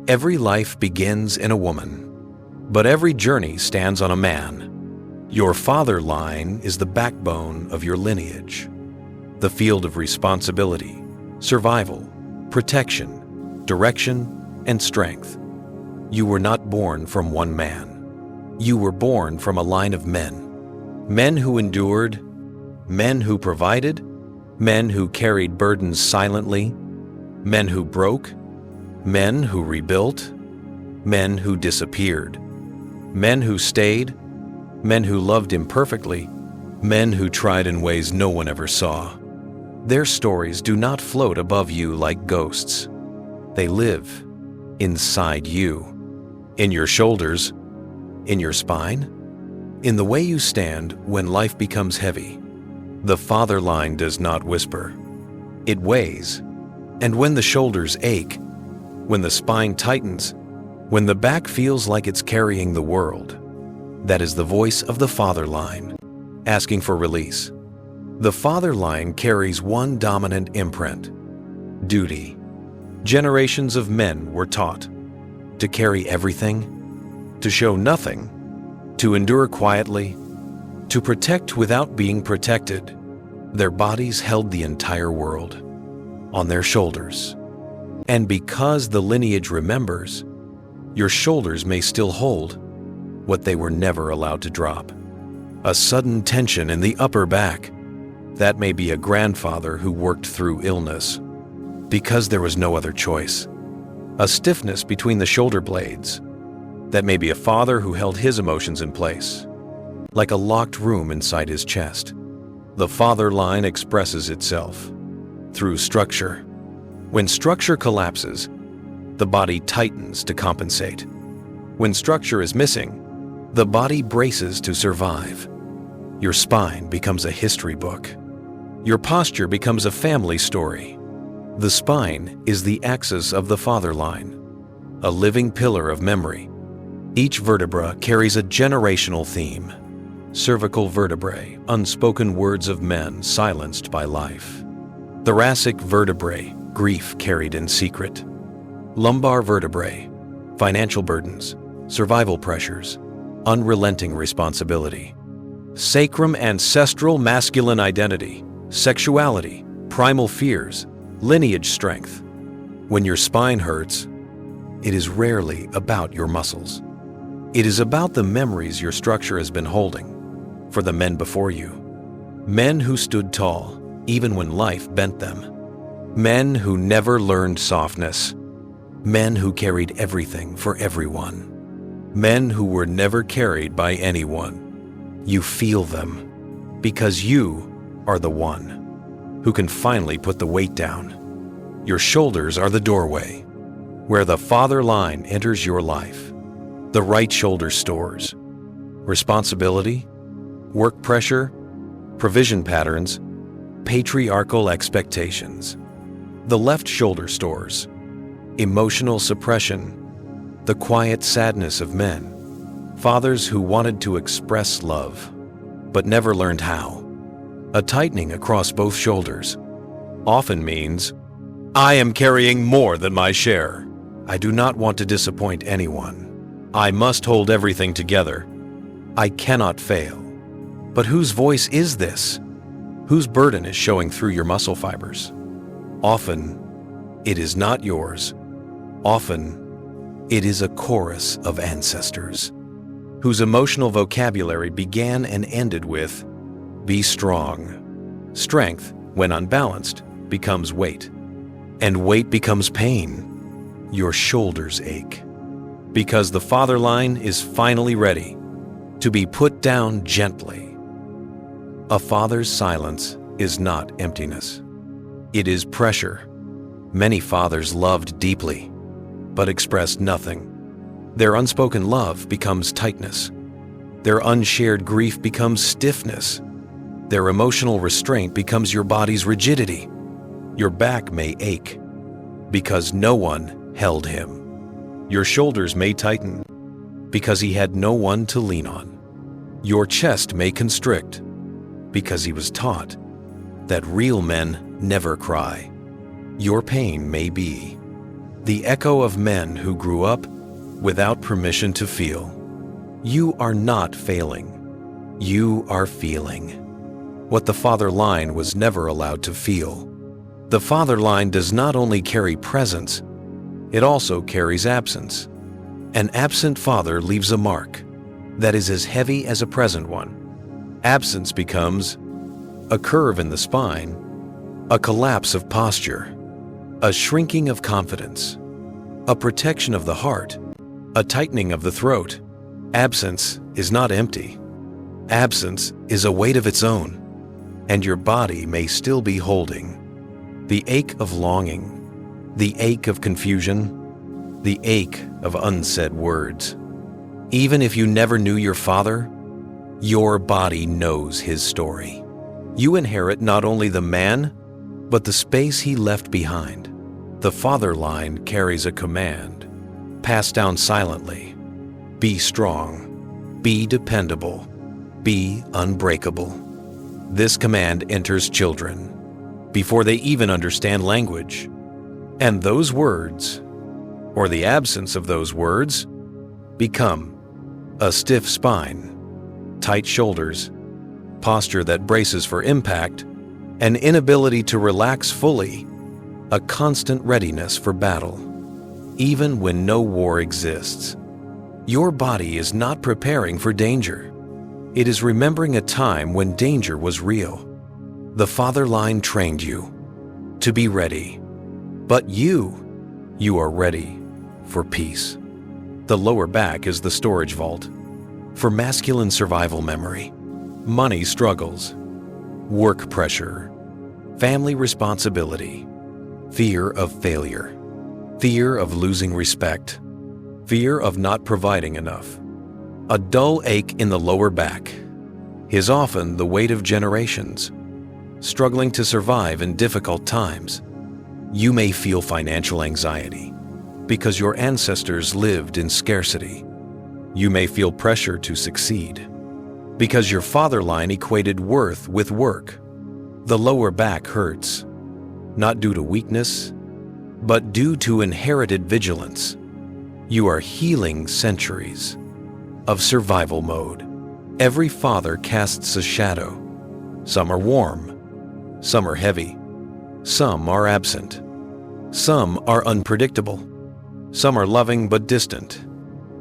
Every life begins in a woman, but every journey stands on a man. Your father line is the backbone of your lineage, the field of responsibility, survival, protection, direction, and strength. You were not born from one man. You were born from a line of men. Men who endured, men who provided, men who carried burdens silently, men who broke, men who rebuilt, men who disappeared, men who stayed, men who loved imperfectly, men who tried in ways no one ever saw. Their stories do not float above you like ghosts. They live inside you, in your shoulders, in your spine, in the way you stand when life becomes heavy. The father line does not whisper. It weighs, and when the shoulders ache, when the spine tightens, when the back feels like it's carrying the world, that is the voice of the father line, asking for release. The father line carries one dominant imprint: duty. Generations of men were taught to carry everything, to show nothing, to endure quietly, to protect without being protected. Their bodies held the entire world on their shoulders. And because the lineage remembers, your shoulders may still hold what they were never allowed to drop. A sudden tension in the upper back. That may be a grandfather who worked through illness because there was no other choice. A stiffness between the shoulder blades. That may be a father who held his emotions in place, like a locked room inside his chest. The father line expresses itself through structure. When structure collapses, the body tightens to compensate. When structure is missing, the body braces to survive. Your spine becomes a history book. Your posture becomes a family story. The spine is the axis of the father line, a living pillar of memory. Each vertebra carries a generational theme. Cervical vertebrae, unspoken words of men silenced by life. Thoracic vertebrae, grief carried in secret. Lumbar vertebrae, financial burdens, survival pressures, unrelenting responsibility. Sacrum ancestral masculine identity, sexuality, primal fears, lineage strength. When your spine hurts, it is rarely about your muscles. It is about the memories your structure has been holding for the men before you. Men who stood tall, even when life bent them. Men who never learned softness. Men who carried everything for everyone. Men who were never carried by anyone. You feel them because you are the one who can finally put the weight down. Your shoulders are the doorway where the father line enters your life. The right shoulder stores responsibility, work pressure, provision patterns, patriarchal expectations. The left shoulder stores emotional suppression, the quiet sadness of men, fathers who wanted to express love, but never learned how. A tightening across both shoulders often means, I am carrying more than my share. I do not want to disappoint anyone. I must hold everything together. I cannot fail. But whose voice is this? Whose burden is showing through your muscle fibers? Often, it is not yours. Often, it is a chorus of ancestors whose emotional vocabulary began and ended with, be strong. Strength, when unbalanced, becomes weight. And weight becomes pain. Your shoulders ache. Because the father line is finally ready to be put down gently. A father's silence is not emptiness. It is pressure. Many fathers loved deeply, but expressed nothing. Their unspoken love becomes tightness. Their unshared grief becomes stiffness. Their emotional restraint becomes your body's rigidity. Your back may ache because no one held him. Your shoulders may tighten because he had no one to lean on. Your chest may constrict because he was taught that real men never cry. Your pain may be the echo of men who grew up without permission to feel. You are not failing. You are feeling what the father line was never allowed to feel. The father line does not only carry presence, it also carries absence. An absent father leaves a mark that is as heavy as a present one. Absence becomes a curve in the spine, a collapse of posture, a shrinking of confidence, a protection of the heart, a tightening of the throat. Absence is not empty. Absence is a weight of its own, and your body may still be holding the ache of longing, the ache of confusion, the ache of unsaid words. Even if you never knew your father, your body knows his story. You inherit not only the man, but the space he left behind. The father line carries a command, passed down silently. Be strong, be dependable, be unbreakable. This command enters children before they even understand language. And those words, or the absence of those words, become a stiff spine, tight shoulders, posture that braces for impact, an inability to relax fully, a constant readiness for battle, even when no war exists. Your body is not preparing for danger. It is remembering a time when danger was real. The father line trained you to be ready, but you are ready for peace. The lower back is the storage vault for masculine survival memory, money struggles, work pressure, family responsibility, fear of failure, fear of losing respect, fear of not providing enough. A dull ache in the lower back is often the weight of generations, struggling to survive in difficult times. You may feel financial anxiety because your ancestors lived in scarcity. You may feel pressure to succeed because your father line equated worth with work. The lower back hurts, not due to weakness, but due to inherited vigilance. You are healing centuries of survival mode. Every father casts a shadow. Some are warm, some are heavy, some are absent, some are unpredictable, some are loving but distant,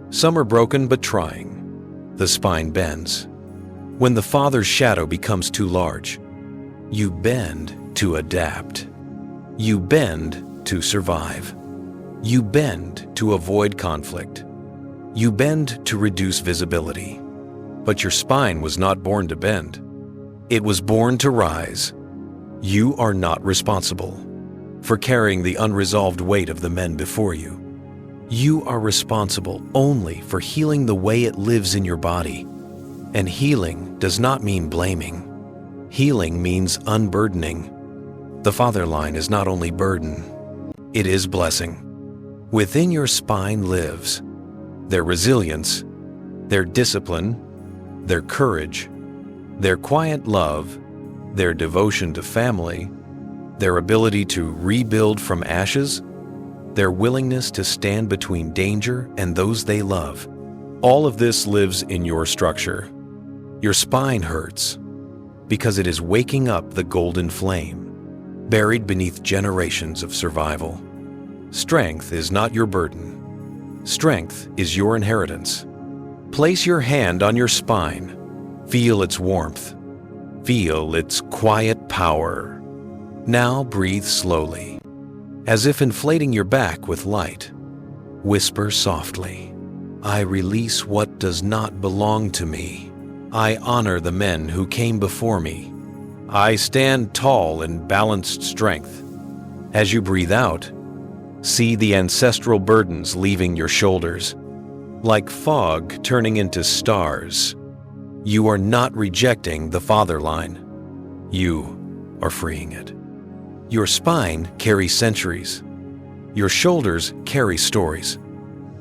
some are broken but trying. The spine bends. When the father's shadow becomes too large, you bend to adapt. You bend to survive. You bend to avoid conflict. You bend to reduce visibility. But your spine was not born to bend. It was born to rise. You are not responsible for carrying the unresolved weight of the men before you. You are responsible only for healing the way it lives in your body. And healing does not mean blaming. Healing means unburdening. The father line is not only burden, it is blessing. Within your spine lives their resilience, their discipline, their courage, their quiet love, their devotion to family, their ability to rebuild from ashes, their willingness to stand between danger and those they love. All of this lives in your structure. Your spine hurts because it is waking up the golden flame, buried beneath generations of survival. Strength is not your burden. Strength is your inheritance. Place your hand on your spine. Feel its warmth. Feel its quiet power. Now breathe slowly, as if inflating your back with light. Whisper softly, I release what does not belong to me. I honor the men who came before me. I stand tall in balanced strength. As you breathe out, see the ancestral burdens leaving your shoulders, like fog turning into stars. You are not rejecting the father line. You are freeing it. Your spine carries centuries. Your shoulders carry stories.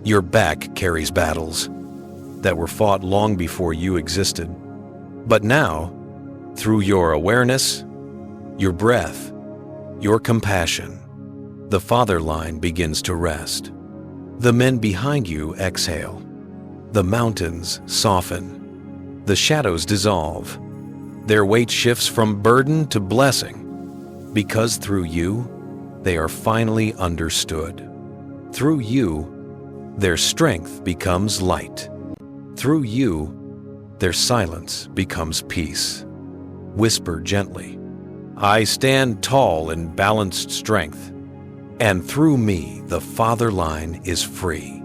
Your back carries battles that were fought long before you existed. But now, through your awareness, your breath, your compassion, The father line begins to rest. The men behind you exhale. The mountains soften. The shadows dissolve. Their weight shifts from burden to blessing, because through you, they are finally understood. Through you, their strength becomes light. Through you, their silence becomes peace. Whisper gently, I stand tall in balanced strength, and through me the father line is free.